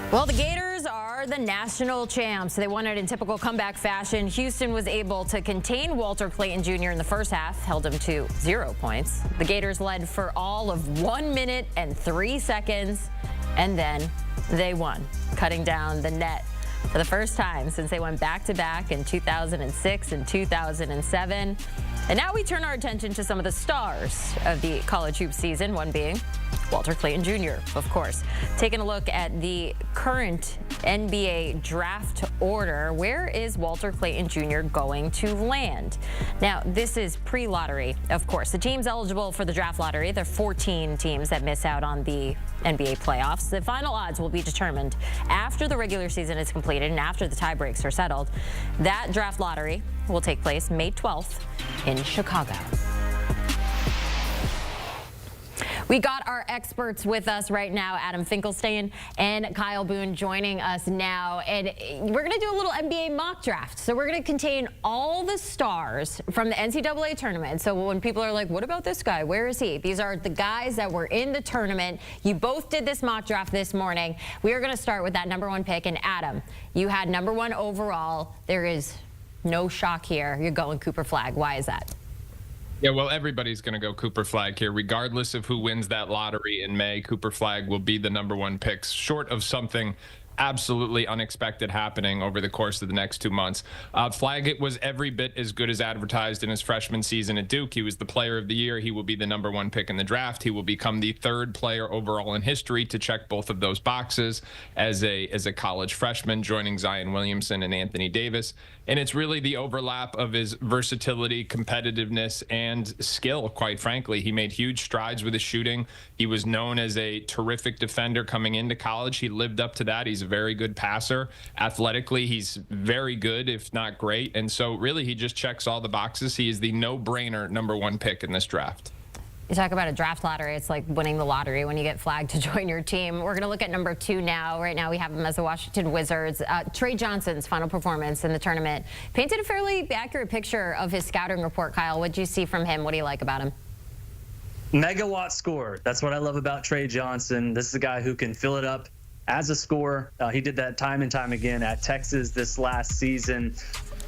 Well, the Gators are the national champs. They won it in typical comeback fashion. Houston was able to contain Walter Clayton Jr. in the first half, held him to 0 points. The Gators led for all of 1 minute and 3 seconds, and then they won, cutting down the net for the first time since they went back-to-back in 2006 and 2007. And now we turn our attention to some of the stars of the college hoop season, one being Walter Clayton Jr., of course. Taking a look at the current NBA draft order, where is Walter Clayton Jr. going to land? Now, this is pre-lottery, of course. The teams eligible for the draft lottery, there are 14 teams that miss out on the NBA playoffs. The final odds will be determined after the regular season is completed and after the tiebreaks are settled. That draft lottery will take place May 12th in Chicago. We got our experts with us right now, Adam Finkelstein and Kyle Boone joining us now. And we're going to do a little NBA mock draft. So we're going to contain all the stars from the NCAA tournament. So when people are like, what about this guy? Where is he? These are the guys that were in the tournament. You both did this mock draft this morning. We are going to start with that #1 pick. And Adam, you had #1 overall. There is no shock here. You're going Cooper Flagg. Why is that? Yeah, well, everybody's going to go Cooper Flagg here. Regardless of who wins that lottery in May, Cooper Flagg will be the #1 pick, short of something absolutely unexpected happening over the course of the next 2 months. Flagg was every bit as good as advertised in his freshman season at Duke. He was the player of the year. He will be the #1 pick in the draft. He will become the 3rd player overall in history to check both of those boxes as a college freshman, joining Zion Williamson and Anthony Davis. And it's really the overlap of his versatility, competitiveness, and skill, quite frankly. He made huge strides with his shooting. He was known as a terrific defender coming into college. He lived up to that. He's a very good passer. Athletically, he's very good, if not great. And so really, he just checks all the boxes. He is the no-brainer #1 pick in this draft. You talk about a draft lottery. It's like winning the lottery when you get Flagg to join your team. We're going to look at #2 now. Right now we have him as the Washington Wizards. Tre Johnson's final performance in the tournament painted a fairly accurate picture of his scouting report. Kyle, what did you see from him? What do you like about him? Megawatt scorer. That's what I love about Tre Johnson. This is a guy who can fill it up as a scorer. He did that time and time again at Texas this last season.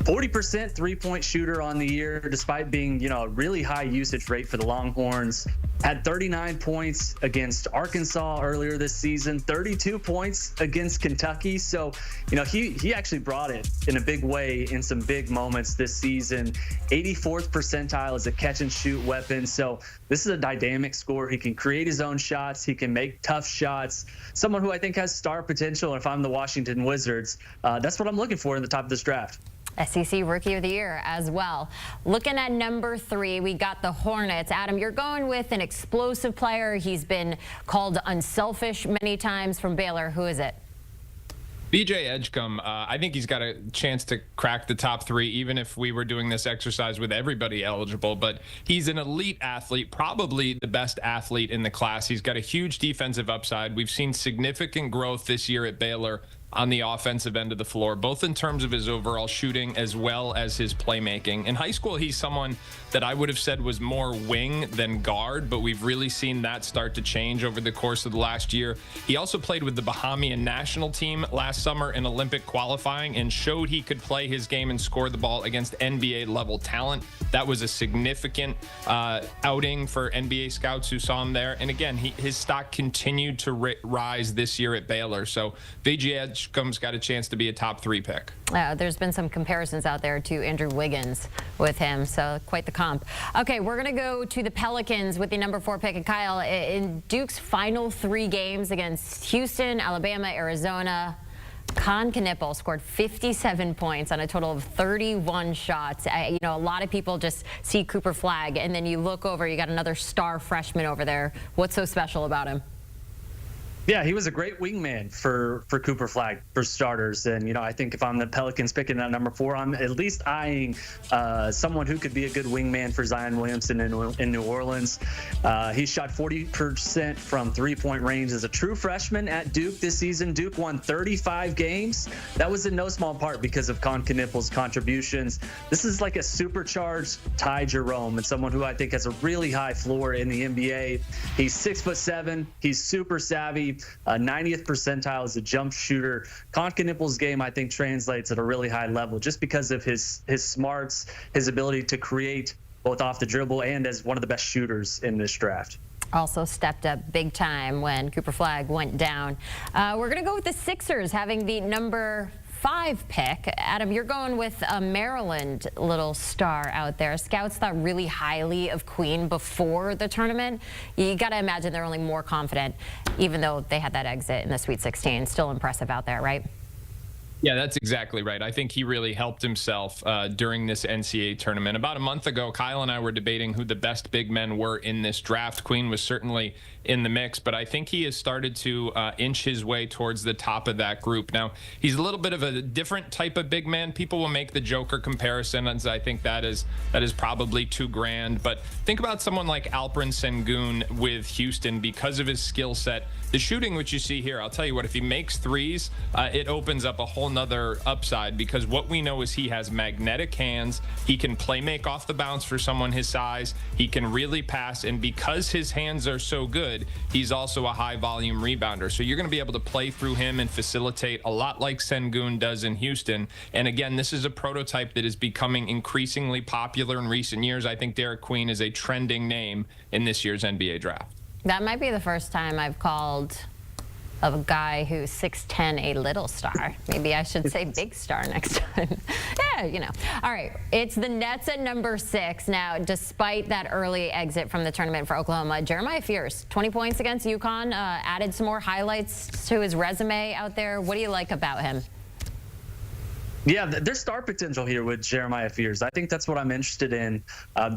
40% three-point shooter on the year, despite being, a really high usage rate for the Longhorns. Had 39 points against Arkansas earlier this season, 32 points against Kentucky. So, he actually brought it in a big way in some big moments this season. 84th percentile as a catch-and-shoot weapon. So this is a dynamic scorer. He can create his own shots. He can make tough shots. Someone who I think has star potential. If I'm the Washington Wizards, that's what I'm looking for in the top of this draft. SEC Rookie of the Year as well. Looking at #3, we got the Hornets. Adam, you're going with an explosive player. He's been called unselfish many times from Baylor. Who is it? BJ Edgecombe, I think he's got a chance to crack the top 3, even if we were doing this exercise with everybody eligible. But he's an elite athlete, probably the best athlete in the class. He's got a huge defensive upside. We've seen significant growth this year at Baylor on the offensive end of the floor, both in terms of his overall shooting as well as his playmaking. In high school, he's someone that I would have said was more wing than guard, but we've really seen that start to change over the course of the last year. He also played with the Bahamian national team last summer in Olympic qualifying and showed he could play his game and score the ball against NBA-level talent. That was a significant outing for NBA scouts who saw him there. And again, his stock continued to rise this year at Baylor. So BJ Edgecombe's got a chance to be a top 3 pick. There's been some comparisons out there to Andrew Wiggins with him, so quite the comp. Okay, we're going to go to the Pelicans with the #4 pick. And Kyle, in Duke's final 3 games against Houston, Alabama, Arizona, Kon Knueppel scored 57 points on a total of 31 shots. A lot of people just see Cooper Flagg, and then you look over, you got another star freshman over there. What's so special about him? Yeah, he was a great wingman for Cooper Flagg, for starters. And, I think if I'm the Pelicans picking that #4, I'm at least eyeing someone who could be a good wingman for Zion Williamson in New Orleans. He shot 40% from three-point range as a true freshman at Duke this season. Duke won 35 games. That was in no small part because of Kon Knueppel's contributions. This is like a supercharged Ty Jerome, and someone who I think has a really high floor in the NBA. He's 6'7". He's super savvy. 90th percentile as a jump shooter. Kon Knueppel's game, I think, translates at a really high level just because of his smarts, his ability to create both off the dribble and as one of the best shooters in this draft. Also stepped up big time when Cooper Flagg went down. We're going to go with the Sixers having the number 5 pick. Adam, you're going with a Maryland little star out there. Scouts thought really highly of Queen before the tournament. You got to imagine they're only more confident, even though they had that exit in the Sweet 16. Still impressive out there, right? Yeah, that's exactly right. I think he really helped himself during this NCAA tournament. About a month ago, Kyle and I were debating who the best big men were in this draft. Queen was certainly in the mix, but I think he has started to inch his way towards the top of that group. Now, he's a little bit of a different type of big man. People will make the Joker comparison, and I think that is probably too grand. But think about someone like Alperen Sengun with Houston because of his skill set. The shooting, which you see here, I'll tell you what, if he makes threes, it opens up a whole nother upside, because what we know is he has magnetic hands. He can play make off the bounce for someone his size. He can really pass, and because his hands are so good, he's also a high volume rebounder. So you're going to be able to play through him and facilitate a lot like Sengun does in Houston. And again, this is a prototype that is becoming increasingly popular in recent years. I think Derik Queen is a trending name in this year's NBA draft. That might be the first time I've called of a guy who's 6'10" a little star. Maybe I should say big star next time. Yeah, you know. All right, it's the Nets at number 6. Now, despite that early exit from the tournament for Oklahoma, Jeremiah Fears, 20 points against UConn, added some more highlights to his resume out there. What do you like about him? Yeah, there's star potential here with Jeremiah Fears. I think that's what I'm interested in.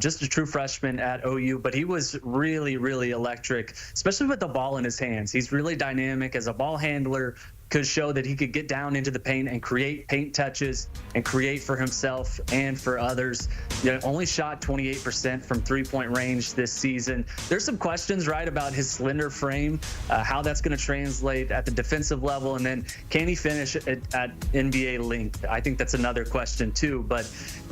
Just a true freshman at OU, but he was really, really electric, especially with the ball in his hands. He's really dynamic as a ball handler, could show that he could get down into the paint and create paint touches and create for himself and for others. You know, only shot 28% from three-point range this season. There's some questions, right, about his slender frame, how that's going to translate at the defensive level, and then can he finish at NBA length? I think that's another question too. But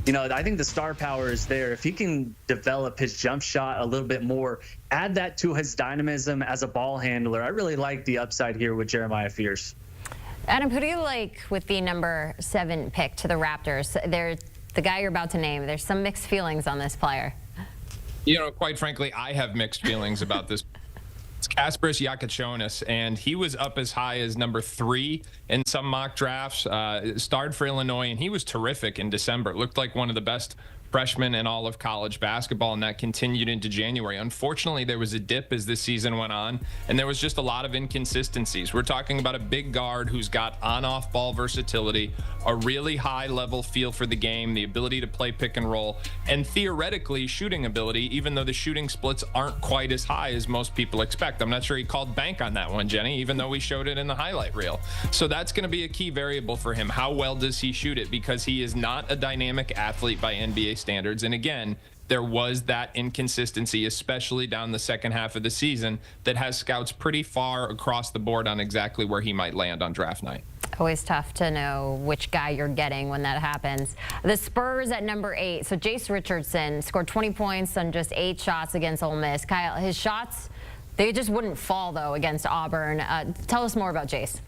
you know, I think the star power is there. If he can develop his jump shot a little bit more, add that to his dynamism as a ball handler, I really like the upside here with Jeremiah Fears. Adam, who do you like with the number 7 pick to the Raptors? They're the guy you're about to name. There's some mixed feelings on this player. You know, quite frankly, I have mixed feelings about this. It's Kasparas Jakucionis, and he was up as high as number 3 in some mock drafts. Starred for Illinois, and he was terrific in December. Looked like one of the best freshmen in all of college basketball, and that continued into January. Unfortunately, there was a dip as this season went on, and there was just a lot of inconsistencies. We're talking about a big guard who's got on-off ball versatility, a really high-level feel for the game, the ability to play pick and roll, and theoretically shooting ability, even though the shooting splits aren't quite as high as most people expect. I'm not sure he called bank on that one, Jenny, even though we showed it in the highlight reel. So that's going to be a key variable for him. How well does he shoot it? Because he is not a dynamic athlete by NBA standards. And again, there was that inconsistency, especially down the second half of the season, that has scouts pretty far across the board on exactly where he might land on draft night. Always tough to know which guy you're getting when that happens. The Spurs at number 8. So Jase Richardson scored 20 points on just 8 shots against Ole Miss. Kyle, his shots, they just wouldn't fall, though, against Auburn. Tell us more about Jase.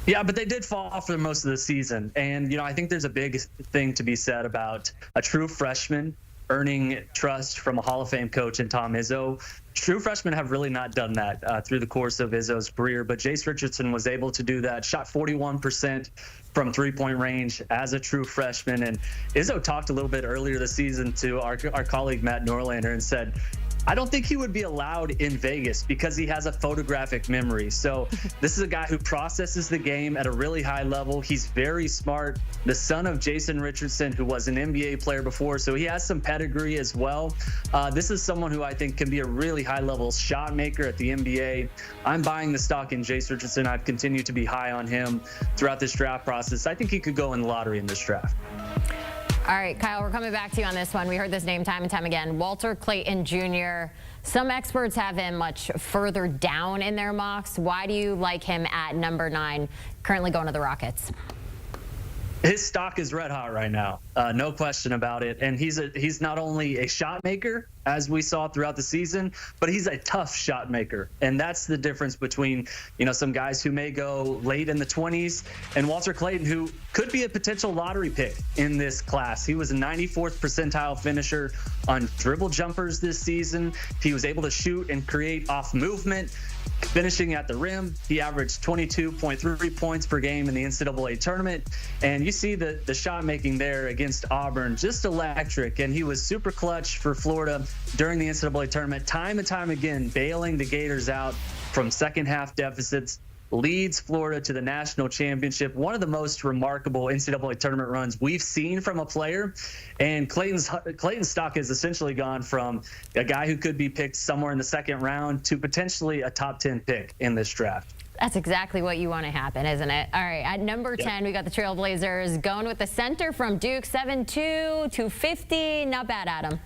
Yeah, but they did fall for most of the season. And, you know, I think there's a big thing to be said about a true freshman earning trust from a Hall of Fame coach in Tom Izzo. True freshmen have really not done that through the course of Izzo's career, but Jase Richardson was able to do that, shot 41% from three-point range as a true freshman. And Izzo talked a little bit earlier this season to our colleague Matt Norlander and said, I don't think he would be allowed in Vegas because he has a photographic memory. So this is a guy who processes the game at a really high level. He's very smart. The son of Jason Richardson, who was an NBA player before, so he has some pedigree as well. This is someone who I think can be a really high-level shot maker at the NBA. I'm buying the stock in Jase Richardson. I've continued to be high on him throughout this draft process. I think he could go in the lottery in this draft. All right, Kyle, we're coming back to you on this one. We heard this name time and time again, Walter Clayton Jr. Some experts have him much further down in their mocks. Why do you like him at number 9, currently going to the Rockets? His stock is red hot right now, no question about it. And he's not only a shot maker, as we saw throughout the season, but he's a tough shot maker. And that's the difference between, some guys who may go late in the 20s and Walter Clayton, who could be a potential lottery pick in this class. He was a 94th percentile finisher on dribble jumpers this season. He was able to shoot and create off movement, finishing at the rim. He averaged 22.3 points per game in the NCAA tournament. And you see the shot making there against Auburn, just electric. And he was super clutch for Florida during the NCAA tournament, time and time again, bailing the Gators out from second half deficits, leads Florida to the national championship. One of the most remarkable NCAA tournament runs we've seen from a player. And Clayton's stock has essentially gone from a guy who could be picked somewhere in the second round to potentially a top 10 pick in this draft. That's exactly what you want to happen, isn't it? All right, at number 10, we got the Trailblazers going with the center from Duke, 7'2", 250. Not bad, Adam.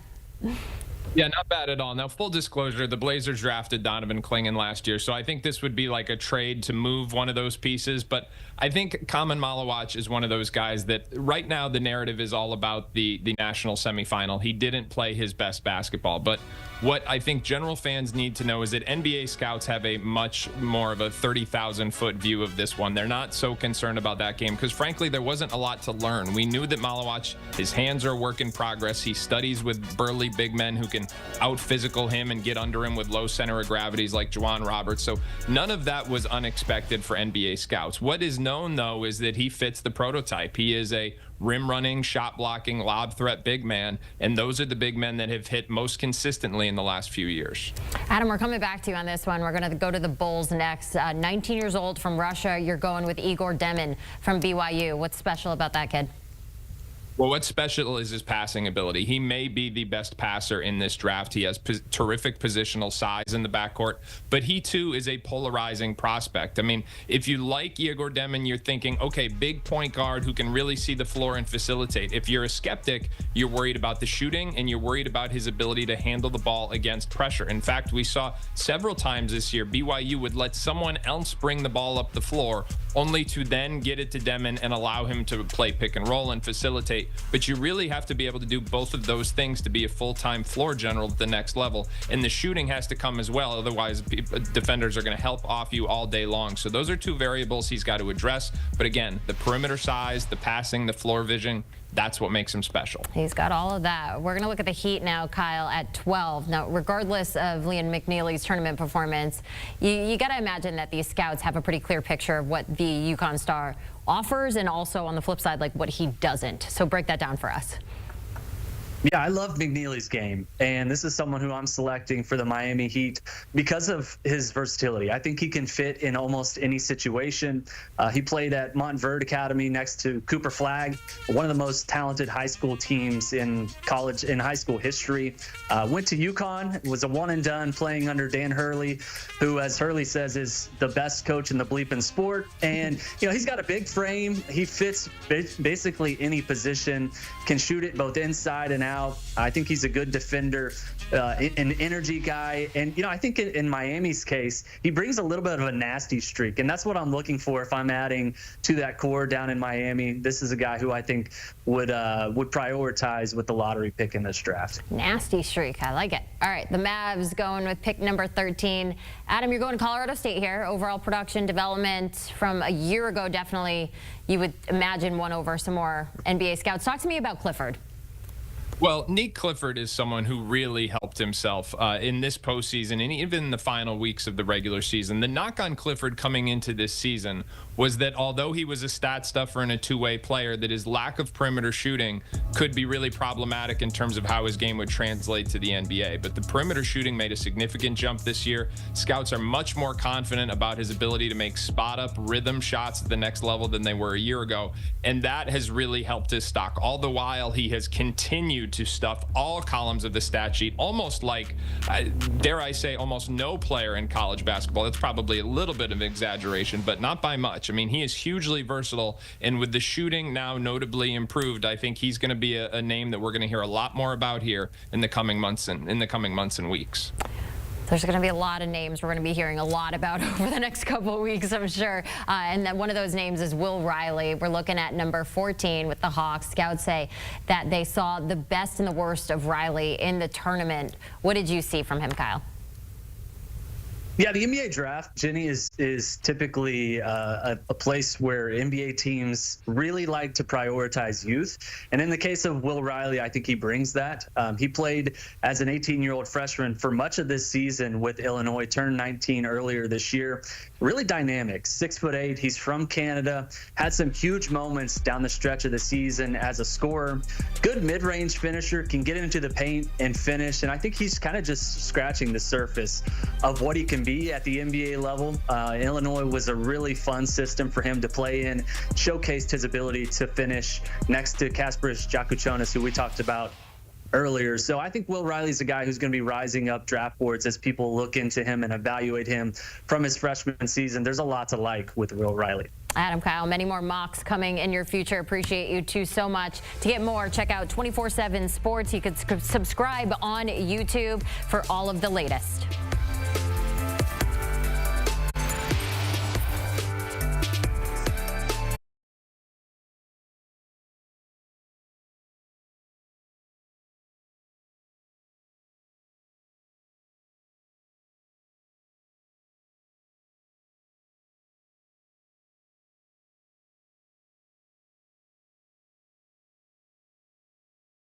Yeah, not bad at all. Now, full disclosure, the Blazers drafted Donovan Clingan last year, so I think this would be like a trade to move one of those pieces. But I think Khaman Maluach is one of those guys that right now the narrative is all about the national semifinal. He didn't play his best basketball, but what I think general fans need to know is that NBA scouts have a much more of a 30,000-foot view of this one. They're not so concerned about that game because, frankly, there wasn't a lot to learn. We knew that Maluach, his hands are a work in progress. He studies with burly big men who can out-physical him and get under him with low center of gravities like Juwan Roberts. So none of that was unexpected for NBA scouts. What is known, though, is that he fits the prototype. He is a rim-running, shot-blocking, lob-threat big man, and those are the big men that have hit most consistently in the last few years. Adam, we're coming back to you on this one. We're going to go to the Bulls next. 19 years old from Russia. You're going with Egor Demin from BYU. What's special about that kid? Well, what's special is his passing ability. He may be the best passer in this draft. He has terrific positional size in the backcourt, but he too is a polarizing prospect. I mean, if you like Egor Demin, you're thinking, okay, big point guard who can really see the floor and facilitate. If you're a skeptic, you're worried about the shooting and you're worried about his ability to handle the ball against pressure. In fact, we saw several times this year, BYU would let someone else bring the ball up the floor only to then get it to Demin and allow him to play pick and roll and facilitate. But you really have to be able to do both of those things to be a full-time floor general at the next level. And the shooting has to come as well. Otherwise, defenders are going to help off you all day long. So those are two variables he's got to address. But again, the perimeter size, the passing, the floor vision, that's what makes him special. He's got all of that. We're going to look at the Heat now, Kyle, at 12. Now, regardless of Liam McNeely's tournament performance, you got to imagine that these scouts have a pretty clear picture of what the UConn star offers and also on the flip side, like what he doesn't. So break that down for us. Yeah, I love McNeely's game, and this is someone who I'm selecting for the Miami Heat because of his versatility. I think he can fit in almost any situation. He played at Montverde Academy next to Cooper Flagg, one of the most talented high school teams in high school history. Went to UConn, was a one and done playing under Dan Hurley, who, as Hurley says, is the best coach in the bleeping sport. And, he's got a big frame. He fits basically any position, can shoot it both inside and out. I think he's a good defender, an energy guy. And, I think in Miami's case, he brings a little bit of a nasty streak. And that's what I'm looking for if I'm adding to that core down in Miami. This is a guy who I think would prioritize with the lottery pick in this draft. Nasty streak. I like it. All right, the Mavs going with pick number 13. Adam, you're going to Colorado State here. Overall production development from a year ago, definitely, you would imagine, won over some more NBA scouts. Talk to me about Clifford. Well, Nique Clifford is someone who really helped himself in this postseason and even the final weeks of the regular season. The knock on Clifford coming into this season was that although he was a stat stuffer and a two-way player, that his lack of perimeter shooting could be really problematic in terms of how his game would translate to the NBA. But the perimeter shooting made a significant jump this year. Scouts are much more confident about his ability to make spot-up rhythm shots at the next level than they were a year ago. And that has really helped his stock. All the while, he has continued to stuff all columns of the stat sheet, almost like, dare I say, almost no player in college basketball. That's probably a little bit of an exaggeration, but not by much. I mean, he is hugely versatile, and with the shooting now notably improved, I think he's going to be a name that we're going to hear a lot more about here in the coming months and weeks. There's going to be a lot of names we're going to be hearing a lot about over the next couple of weeks, I'm sure. And then one of those names is Will Riley. We're looking at number 14 with the Hawks. Scouts say that they saw the best and the worst of Riley in the tournament. What did you see from him, Kyle? Yeah, the NBA draft, Jenny, is typically a place where NBA teams really like to prioritize youth. And in the case of Will Riley, I think he brings that. He played as an 18-year-old freshman for much of this season with Illinois, turned 19 earlier this year. Really dynamic, 6'8". He's from Canada, had some huge moments down the stretch of the season as a scorer. Good mid-range finisher, can get into the paint and finish. And I think he's kind of just scratching the surface of what he can be at the NBA level. Illinois was a really fun system for him to play in, showcased his ability to finish next to Kasparas, Jakucionis, who we talked about earlier. So I think Will Riley's a guy who's going to be rising up draft boards as people look into him and evaluate him from his freshman season. There's a lot to like with Will Riley. Adam, Kyle, many more mocks coming in your future. Appreciate you two so much. To get more, check out 24/7 Sports. You can subscribe on YouTube for all of the latest.